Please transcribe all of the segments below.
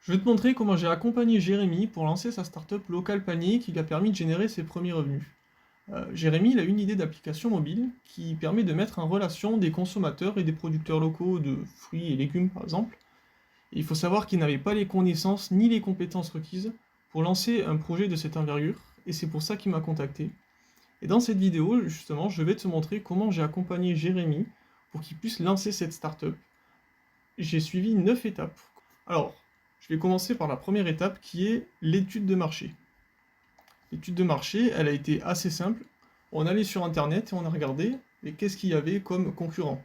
Je vais te montrer comment j'ai accompagné Jérémy pour lancer sa startup Local Panier qui lui a permis de générer ses premiers revenus. Jérémy, il a une idée d'application mobile qui permet de mettre en relation des consommateurs et des producteurs locaux de fruits et légumes par exemple. Et il faut savoir qu'il n'avait pas les connaissances ni les compétences requises pour lancer un projet de cette envergure et c'est pour ça qu'il m'a contacté. Et dans cette vidéo, justement, je vais te montrer comment j'ai accompagné Jérémy pour qu'il puisse lancer cette startup. J'ai suivi 9 étapes. Alors, je vais commencer par la première étape qui est l'étude de marché. L'étude de marché, elle a été assez simple. On allait sur internet et on a regardé et qu'est-ce qu'il y avait comme concurrent.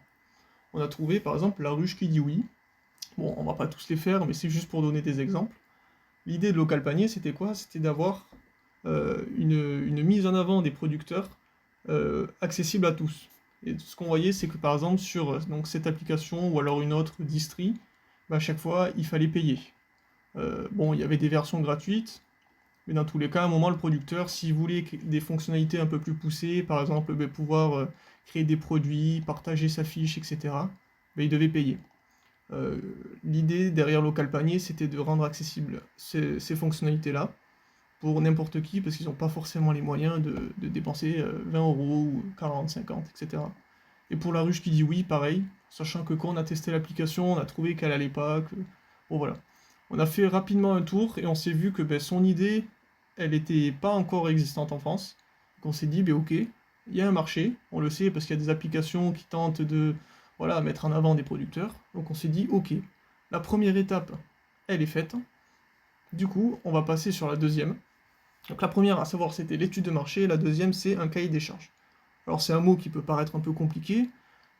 On a trouvé par exemple La Ruche qui dit oui. Bon, on va pas tous les faire, mais c'est juste pour donner des exemples. L'idée de Local Panier, c'était quoi? C'était d'avoir une mise en avant des producteurs accessible à tous. Et ce qu'on voyait, c'est que par exemple sur donc, cette application ou alors une autre Distri, bah, à chaque fois, il fallait payer. Bon, il y avait des versions gratuites, mais dans tous les cas, à un moment, le producteur, s'il voulait des fonctionnalités un peu plus poussées, par exemple pouvoir créer des produits, partager sa fiche, etc., ben, il devait payer. Euh, L'idée derrière Local Panier, c'était de rendre accessibles ces fonctionnalités-là pour n'importe qui, parce qu'ils n'ont pas forcément les moyens de dépenser 20 euros ou 40, 50, etc. Et pour la ruche qui dit oui, pareil, sachant que quand on a testé l'application, on a trouvé qu'elle allait pas, que... Bon voilà. On a fait rapidement un tour et on s'est vu que ben, son idée, elle était pas encore existante en France. Donc on s'est dit, ben ok, il y a un marché, on le sait parce qu'il y a des applications qui tentent de voilà, mettre en avant des producteurs. Donc on s'est dit, ok, la première étape, elle est faite. Du coup, on va passer sur la deuxième. Donc la première à savoir c'était l'étude de marché, et la deuxième c'est un cahier des charges. Alors c'est un mot qui peut paraître un peu compliqué,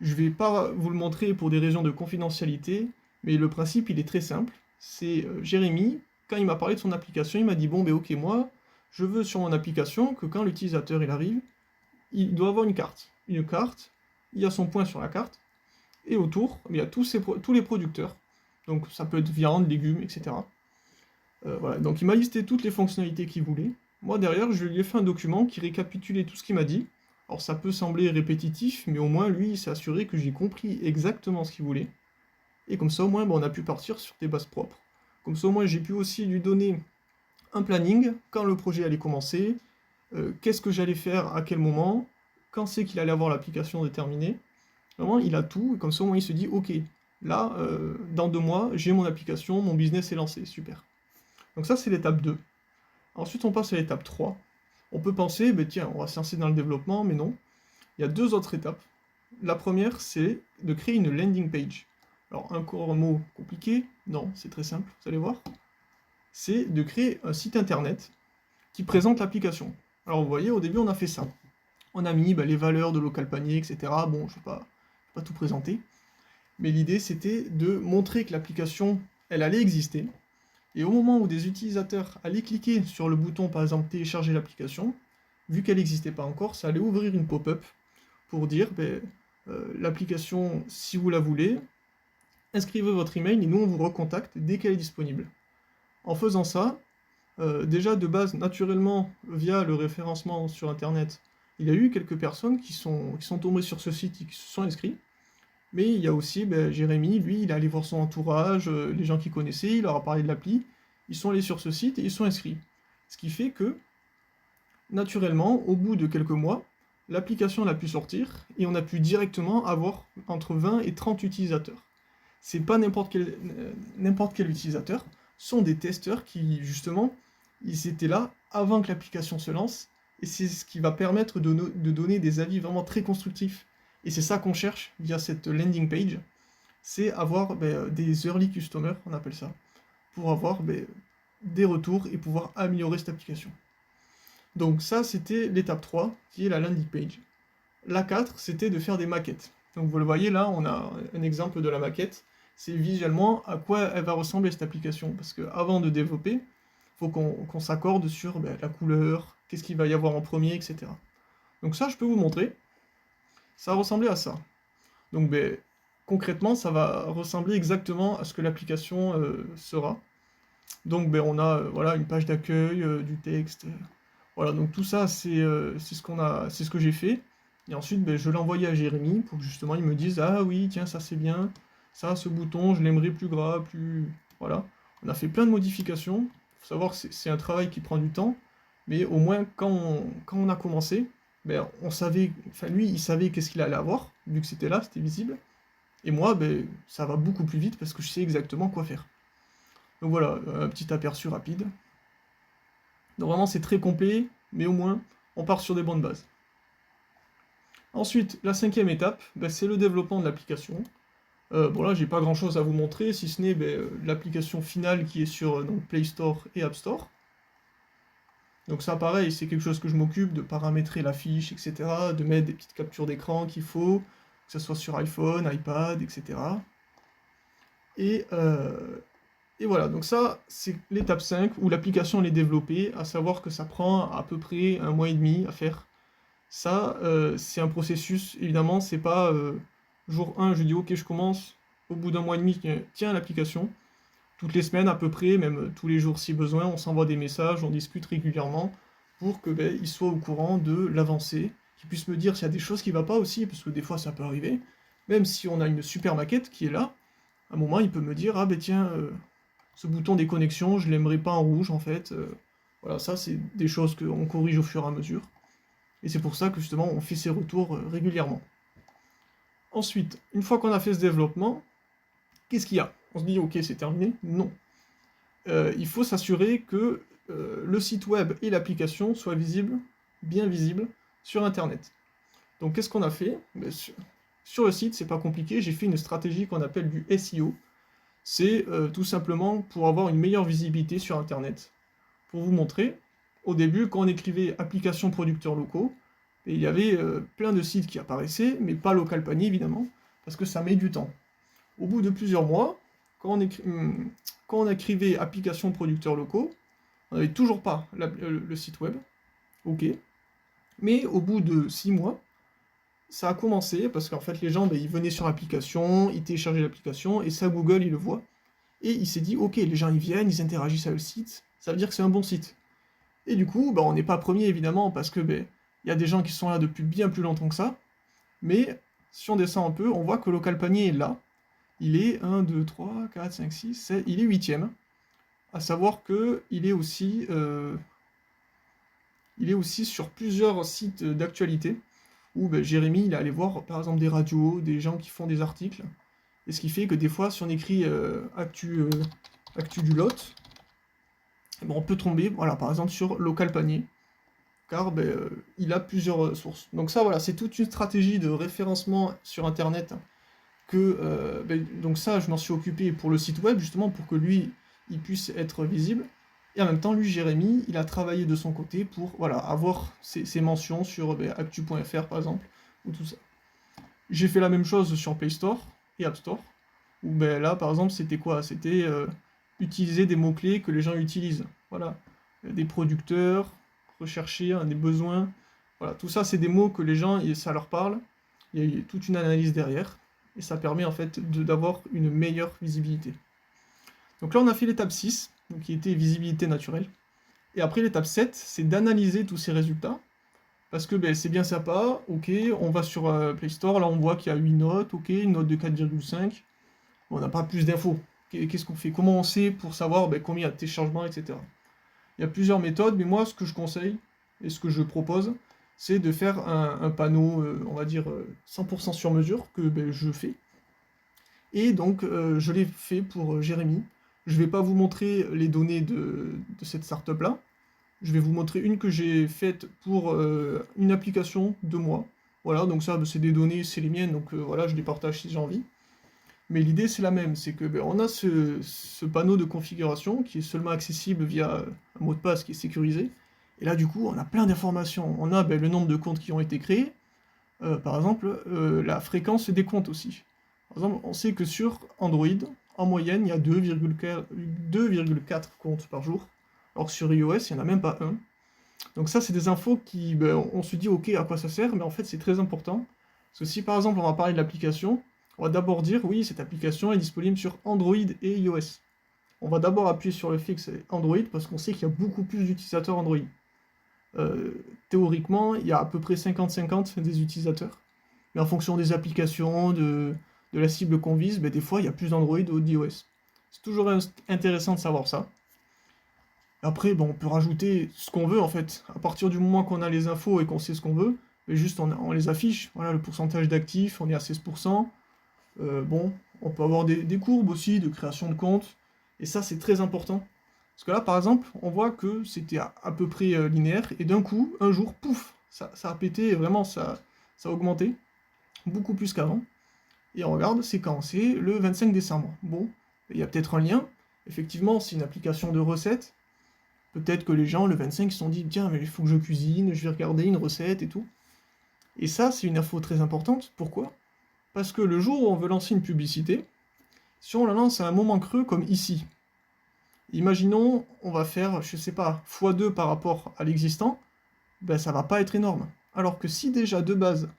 je vais pas vous le montrer pour des raisons de confidentialité, mais le principe il est très simple. C'est Jérémy, quand il m'a parlé de son application, il m'a dit bon ben ok moi, je veux sur mon application que quand l'utilisateur il arrive, il doit avoir une carte. Une carte, il y a son point sur la carte, et autour, il y a tous les producteurs. Donc ça peut être viande, légumes, etc. Voilà, donc il m'a listé toutes les fonctionnalités qu'il voulait. Moi derrière, je lui ai fait un document qui récapitulait tout ce qu'il m'a dit. Alors ça peut sembler répétitif, mais au moins lui, il s'est assuré que j'ai compris exactement ce qu'il voulait. Et comme ça au moins, ben, on a pu partir sur des bases propres. Comme ça au moins, j'ai pu aussi lui donner un planning, quand le projet allait commencer, qu'est-ce que j'allais faire, à quel moment, quand c'est qu'il allait avoir l'application déterminée. Vraiment, il a tout, et comme ça au moins il se dit, ok, là, dans 2 mois, j'ai mon application, mon business est lancé, super. Donc ça, c'est l'étape 2. Ensuite, on passe à l'étape 3. On peut penser, ben tiens, on va se lancer dans le développement, mais non. Il y a 2 autres étapes. La première, c'est de créer une landing page. Alors, encore un mot compliqué, non, c'est très simple, vous allez voir. C'est de créer un site internet qui présente l'application. Alors, vous voyez, au début, on a fait ça. On a mis ben, les valeurs de local panier, etc. Bon, je ne vais pas tout présenter. Mais l'idée, c'était de montrer que l'application, elle allait exister, et au moment où des utilisateurs allaient cliquer sur le bouton, par exemple, télécharger l'application, vu qu'elle n'existait pas encore, ça allait ouvrir une pop-up pour dire, ben, l'application, si vous la voulez, inscrivez votre email et nous on vous recontacte dès qu'elle est disponible. En faisant ça, déjà de base, naturellement, via le référencement sur Internet, il y a eu quelques personnes qui sont tombées sur ce site et qui se sont inscrits. Mais il y a aussi ben, Jérémy, lui, il est allé voir son entourage, les gens qu'il connaissait, il leur a parlé de l'appli, ils sont allés sur ce site et ils sont inscrits. Ce qui fait que, naturellement, au bout de quelques mois, l'application a pu sortir et on a pu directement avoir entre 20 et 30 utilisateurs. C'est pas n'importe quel utilisateur, ce sont des testeurs qui, justement, ils étaient là avant que l'application se lance et c'est ce qui va permettre de donner des avis vraiment très constructifs. Et c'est ça qu'on cherche via cette landing page, c'est avoir ben, des early customers, on appelle ça, pour avoir ben, des retours et pouvoir améliorer cette application. Donc ça, c'était l'étape 3, qui est la landing page. La 4, c'était de faire des maquettes. Donc vous le voyez là, on a un exemple de la maquette. C'est visuellement à quoi elle va ressembler cette application. Parce qu'avant de développer, il faut qu'on s'accorde sur ben, la couleur, qu'est-ce qu'il va y avoir en premier, etc. Donc ça, je peux vous montrer. Ça ressemblait à ça. Donc ben, concrètement, ça va ressembler exactement à ce que l'application sera. Donc ben, on a voilà, une page d'accueil, du texte. Voilà, donc tout ça, c'est ce que j'ai fait. Et ensuite, ben, je l'ai envoyé à Jérémy pour que justement il me dise ah oui, tiens, ça c'est bien, ça, ce bouton, je l'aimerais plus gras, plus. Voilà. On a fait plein de modifications. Il faut savoir que c'est un travail qui prend du temps, mais au moins quand on a commencé, ben, on savait, enfin lui, il savait qu'est-ce qu'il allait avoir, vu que c'était là, c'était visible. Et moi, ben, ça va beaucoup plus vite parce que je sais exactement quoi faire. Donc voilà, un petit aperçu rapide. Donc vraiment, c'est très complet, mais au moins, on part sur des bonnes bases. Ensuite, la cinquième étape, ben, c'est le développement de l'application. Bon là, j'ai pas grand-chose à vous montrer, si ce n'est ben, l'application finale qui est sur donc, Play Store et App Store. Donc ça, pareil, c'est quelque chose que je m'occupe de paramétrer la fiche, etc., de mettre des petites captures d'écran qu'il faut, que ce soit sur iPhone, iPad, etc. Et, euh, et voilà, donc ça, c'est l'étape 5 où l'application elle est développée, à savoir que ça prend à peu près un mois et demi à faire. Ça, c'est un processus, évidemment, c'est pas jour 1, je dis ok, je commence, au bout d'un mois et demi, tiens l'application. Toutes les semaines à peu près, même tous les jours si besoin, on s'envoie des messages, on discute régulièrement pour que ben, il soit au courant de l'avancée, qu'il puisse me dire s'il y a des choses qui ne vont pas aussi, parce que des fois ça peut arriver. Même si on a une super maquette qui est là, à un moment il peut me dire ah ben tiens, ce bouton des connexions, je l'aimerais pas en rouge en fait. Voilà, ça c'est des choses qu'on corrige au fur et à mesure. Et c'est pour ça que justement on fait ces retours régulièrement. Ensuite, une fois qu'on a fait ce développement, qu'est-ce qu'il y a? On se dit ok c'est terminé? Non. Il faut s'assurer que le site web et l'application soient visibles, bien visibles, sur Internet. Donc qu'est-ce qu'on a fait? Ben, sur le site, c'est pas compliqué, j'ai fait une stratégie qu'on appelle du SEO. C'est tout simplement pour avoir une meilleure visibilité sur Internet. Pour vous montrer, au début, quand on écrivait applications producteurs locaux, et il y avait plein de sites qui apparaissaient, mais pas Localpany évidemment, parce que ça met du temps. Au bout de plusieurs mois, quand on écrivait applications producteurs locaux, on n'avait toujours pas le site web, ok, mais au bout de 6 mois, ça a commencé, parce qu'en fait les gens, ben, ils venaient sur l'application, ils téléchargeaient l'application, et ça Google, il le voit, et il s'est dit, ok, les gens ils viennent, ils interagissent avec le site, ça veut dire que c'est un bon site. Et du coup, ben, on n'est pas premier évidemment, parce que ben, y a des gens qui sont là depuis bien plus longtemps que ça, mais si on descend un peu, on voit que Localpany est là, il est 1, 2, 3, 4, 5, 6, 7, il est 8ème. À savoir que il est aussi sur plusieurs sites d'actualité, où ben, Jérémy, il est allé voir par exemple des radios, des gens qui font des articles, et ce qui fait que des fois, si on écrit actu du Lot, eh ben, on peut tomber, voilà, par exemple sur Localpany, car ben, il a plusieurs sources. Donc ça, voilà, c'est toute une stratégie de référencement sur Internet que ben, donc ça je m'en suis occupé pour le site web justement pour que lui il puisse être visible et en même temps lui Jérémy il a travaillé de son côté pour voilà avoir ses mentions sur ben, actu.fr par exemple ou tout ça. J'ai fait la même chose sur Play Store et App Store où ben là par exemple c'était quoi? C'était utiliser des mots-clés que les gens utilisent, voilà, des producteurs, rechercher des besoins, voilà, tout ça c'est des mots que les gens ça leur parle, il y a toute une analyse derrière et ça permet en fait d'avoir une meilleure visibilité. Donc là on a fait l'étape 6, donc qui était visibilité naturelle. Et après l'étape 7, c'est d'analyser tous ces résultats. Parce que ben, c'est bien sympa, ok, on va sur Play Store, là on voit qu'il y a 8 notes, ok, une note de 4,5. On n'a pas plus d'infos. Qu'est-ce qu'on fait? Comment on sait pour savoir ben, combien il y a de téléchargements, etc. Il y a plusieurs méthodes, mais moi ce que je conseille et ce que je propose, c'est de faire un panneau, on va dire 100% sur mesure, que ben, je fais. Et donc, je l'ai fait pour Jérémy. Je ne vais pas vous montrer les données de cette startup-là. Je vais vous montrer une que j'ai faite pour une application de moi. Voilà, donc ça, c'est des données, c'est les miennes, donc voilà, je les partage si j'ai envie. Mais l'idée, c'est la même, c'est que ben, on a ce panneau de configuration qui est seulement accessible via un mot de passe qui est sécurisé. Et là, du coup, on a plein d'informations. On a ben, le nombre de comptes qui ont été créés, par exemple, la fréquence des comptes aussi. Par exemple, on sait que sur Android, en moyenne, il y a 2,4 comptes par jour, alors que sur iOS, il n'y en a même pas un. Donc ça, c'est des infos qui, ben, on se dit, ok, à quoi ça sert, mais en fait, c'est très important. Parce que si, par exemple, on va parler de l'application, on va d'abord dire, oui, cette application est disponible sur Android et iOS. On va d'abord appuyer sur le fixe Android, parce qu'on sait qu'il y a beaucoup plus d'utilisateurs Android. Théoriquement, il y a à peu près 50-50 des utilisateurs. Mais en fonction des applications, de la cible qu'on vise, ben, des fois, il y a plus d'Android ou d'iOS. C'est toujours intéressant de savoir ça. Après, bon, on peut rajouter ce qu'on veut en fait. À partir du moment qu'on a les infos et qu'on sait ce qu'on veut, mais juste on les affiche. Voilà, le pourcentage d'actifs, on est à 16%. Bon, on peut avoir des courbes aussi de création de compte. Et ça, c'est très important. Parce que là, par exemple, on voit que c'était à peu près linéaire. Et d'un coup, un jour, pouf, ça a pété et vraiment, ça a augmenté. Beaucoup plus qu'avant. Et on regarde, c'est quand? C'est le 25 décembre. Bon, il y a peut-être un lien. Effectivement, c'est une application de recettes. Peut-être que les gens, le 25, ils se sont dit, tiens, mais il faut que je cuisine, je vais regarder une recette et tout. Et ça, c'est une info très importante. Pourquoi? Parce que le jour où on veut lancer une publicité, si on la lance à un moment creux comme ici, imaginons, on va faire, je sais pas, x2 par rapport à l'existant, ben ça va pas être énorme. Alors que si déjà de base,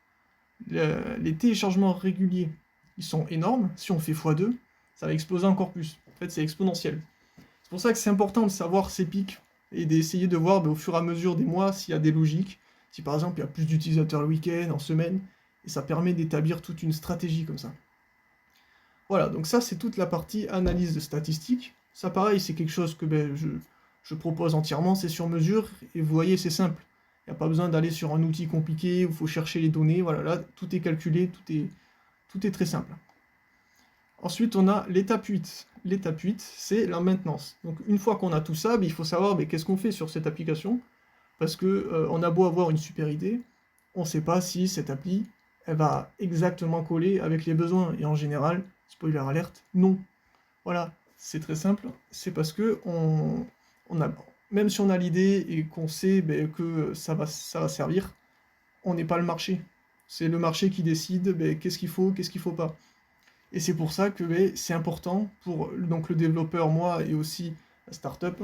les téléchargements réguliers, ils sont énormes, si on fait x2, ça va exploser encore plus. En fait, c'est exponentiel. C'est pour ça que c'est important de savoir ces pics et d'essayer de voir au fur et à mesure des mois s'il y a des logiques. Si par exemple il y a plus d'utilisateurs le week-end, en semaine, et ça permet d'établir toute une stratégie comme ça. Voilà, donc ça c'est toute la partie analyse de statistiques. Ça pareil, c'est quelque chose que je propose entièrement, c'est sur mesure, et vous voyez c'est simple. Il n'y a pas besoin d'aller sur un outil compliqué où il faut chercher les données, voilà, là tout est calculé, tout est très simple. Ensuite, on a l'étape 8. L'étape 8, c'est la maintenance. Donc une fois qu'on a tout ça, il faut savoir qu'est-ce qu'on fait sur cette application. Parce que on a beau avoir une super idée, on ne sait pas si cette appli, elle va exactement coller avec les besoins. Et en général, spoiler alerte, non. Voilà, c'est très simple. C'est parce que on a, même si on a l'idée et qu'on sait que ça va servir, on n'est pas le marché. C'est le marché qui décide qu'est-ce qu'il faut pas. Et c'est pour ça que c'est important pour donc, le développeur, moi, et aussi la startup,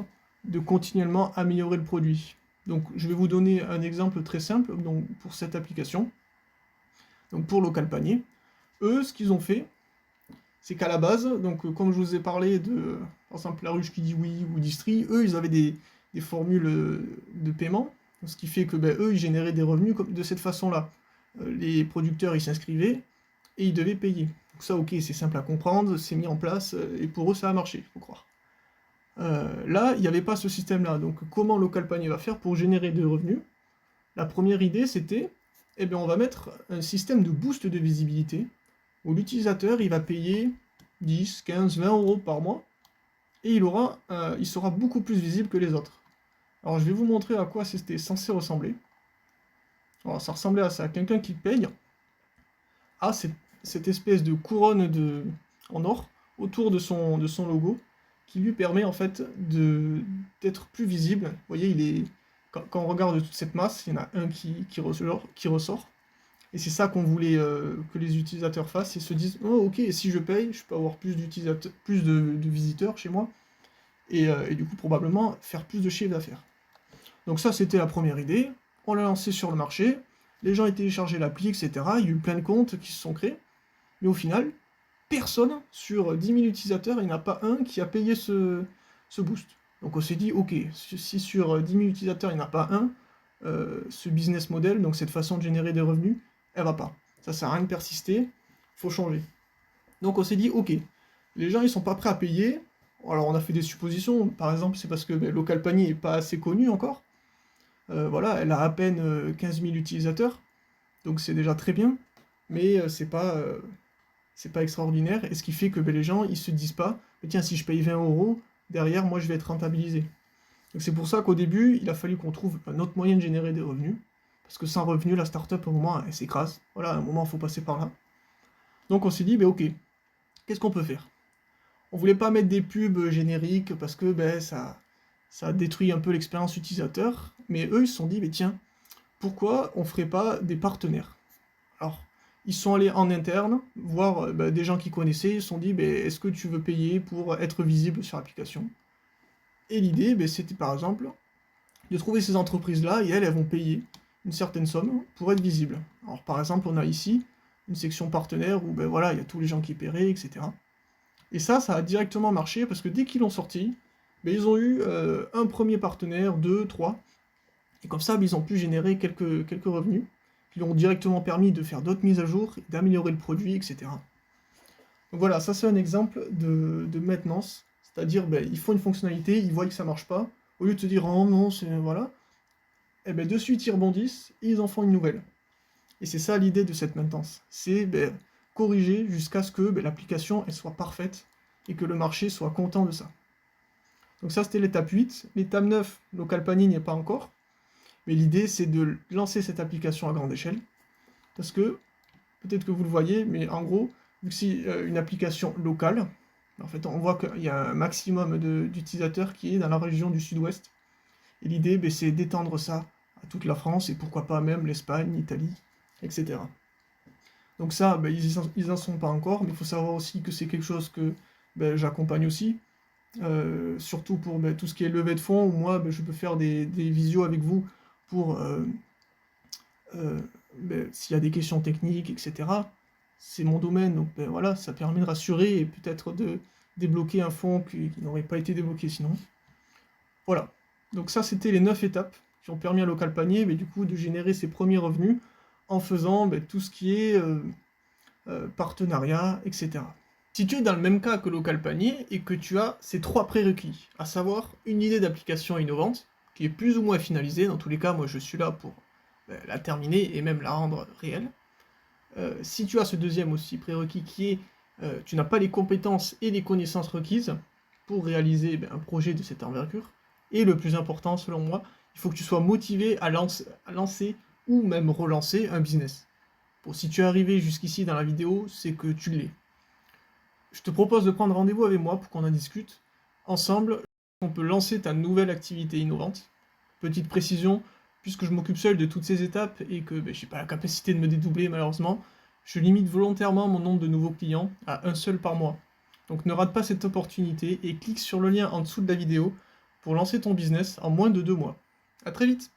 de continuellement améliorer le produit. Donc je vais vous donner un exemple très simple donc, pour cette application. Donc pour Local Panier, eux, ce qu'ils ont fait, c'est qu'à la base, donc comme je vous ai parlé de, par exemple, la ruche qui dit oui ou Distri, eux, ils avaient des formules de paiement, ce qui fait que eux, ils généraient des revenus de cette façon-là. Les producteurs, ils s'inscrivaient et ils devaient payer. Donc ça, ok, c'est simple à comprendre, c'est mis en place, et pour eux, ça a marché, faut croire. Là, il n'y avait pas ce système-là. Donc comment Local Panier va faire pour générer des revenus? La première idée, c'était, eh bien, on va mettre un système de boost de visibilité, où l'utilisateur, il va payer 10, 15, 20 euros par mois, et il sera beaucoup plus visible que les autres. Alors je vais vous montrer à quoi c'était censé ressembler. Alors ça ressemblait à ça, quelqu'un qui paye a cette espèce de couronne en or autour de son logo, qui lui permet en fait d'être plus visible. Vous voyez, quand on regarde toute cette masse, il y en a un qui ressort. Et c'est ça qu'on voulait que les utilisateurs fassent, et se disent, oh ok, si je paye, je peux avoir plus d'utilisateurs, plus de visiteurs chez moi, et du coup probablement faire plus de chiffre d'affaires. Donc ça c'était la première idée, on l'a lancé sur le marché, les gens ont téléchargé l'appli, etc. Il y a eu plein de comptes qui se sont créés, mais au final, personne sur 10 000 utilisateurs, il n'y en a pas un qui a payé ce boost. Donc on s'est dit, ok, si sur 10 000 utilisateurs, il n'y en a pas un, ce business model, donc cette façon de générer des revenus, elle va pas. Ça sert à rien de persister, faut changer. Donc on s'est dit, ok, les gens ils sont pas prêts à payer. Alors on a fait des suppositions, par exemple c'est parce que Local Panier est pas assez connu encore. Voilà, elle a à peine 15 000 utilisateurs, donc c'est déjà très bien, mais c'est pas extraordinaire, et ce qui fait que les gens ils se disent pas, tiens si je paye 20 euros, derrière moi je vais être rentabilisé. Donc c'est pour ça qu'au début il a fallu qu'on trouve un autre moyen de générer des revenus, parce que sans revenus la startup au moment elle s'écrase, voilà, à un moment il faut passer par là. Donc on s'est dit, ok, qu'est-ce qu'on peut faire? On voulait pas mettre des pubs génériques parce que ça détruit un peu l'expérience utilisateur, mais eux ils se sont dit, tiens, pourquoi on ferait pas des partenaires? Alors, ils sont allés en interne, voir des gens qui connaissaient, ils se sont dit, est-ce que tu veux payer pour être visible sur l'application? Et l'idée, c'était par exemple de trouver ces entreprises-là, et elles vont payer une certaine somme pour être visibles. Alors par exemple, on a ici une section partenaire où voilà, il y a tous les gens qui paieraient, etc. Et ça a directement marché parce que dès qu'ils l'ont sorti, ils ont eu un premier partenaire, deux, trois, et comme ça, ils ont pu générer quelques revenus qui leur ont directement permis de faire d'autres mises à jour, d'améliorer le produit, etc. Donc voilà, ça c'est un exemple de maintenance, c'est-à-dire ils font une fonctionnalité, ils voient que ça marche pas, au lieu de se dire oh non, c'est voilà, et de suite ils rebondissent et ils en font une nouvelle. Et c'est ça l'idée de cette maintenance, c'est corriger jusqu'à ce que l'application elle soit parfaite et que le marché soit content de ça. Donc ça c'était l'étape 8, l'étape 9, local panning n'y est pas encore, mais l'idée c'est de lancer cette application à grande échelle, parce que, peut-être que vous le voyez, mais en gros, vu que c'est une application locale, en fait on voit qu'il y a un maximum d'utilisateurs qui est dans la région du sud-ouest, et l'idée c'est d'étendre ça à toute la France, et pourquoi pas même l'Espagne, l'Italie, etc. Donc ça, ils en sont pas encore, mais il faut savoir aussi que c'est quelque chose que j'accompagne aussi, surtout pour tout ce qui est levée de fonds, où moi je peux faire des visios avec vous pour s'il y a des questions techniques, etc. C'est mon domaine, donc voilà, ça permet de rassurer et peut-être de débloquer un fonds qui n'aurait pas été débloqué sinon. Voilà, donc ça c'était les 9 étapes qui ont permis à Local Panier du coup de générer ses premiers revenus en faisant tout ce qui est partenariat, etc. Si tu es dans le même cas que Local Panier et que tu as ces 3 prérequis, à savoir une idée d'application innovante, qui est plus ou moins finalisée, dans tous les cas moi je suis là pour la terminer et même la rendre réelle. Si tu as ce deuxième aussi prérequis qui est tu n'as pas les compétences et les connaissances requises pour réaliser un projet de cette envergure, et le plus important selon moi, il faut que tu sois motivé à lancer ou même relancer un business. Bon, si tu es arrivé jusqu'ici dans la vidéo, c'est que tu l'es. Je te propose de prendre rendez-vous avec moi pour qu'on en discute. Ensemble, on peut lancer ta nouvelle activité innovante. Petite précision, puisque je m'occupe seul de toutes ces étapes et que je n'ai pas la capacité de me dédoubler malheureusement, je limite volontairement mon nombre de nouveaux clients à un seul par mois. Donc ne rate pas cette opportunité et clique sur le lien en dessous de la vidéo pour lancer ton business en moins de 2 mois. A très vite!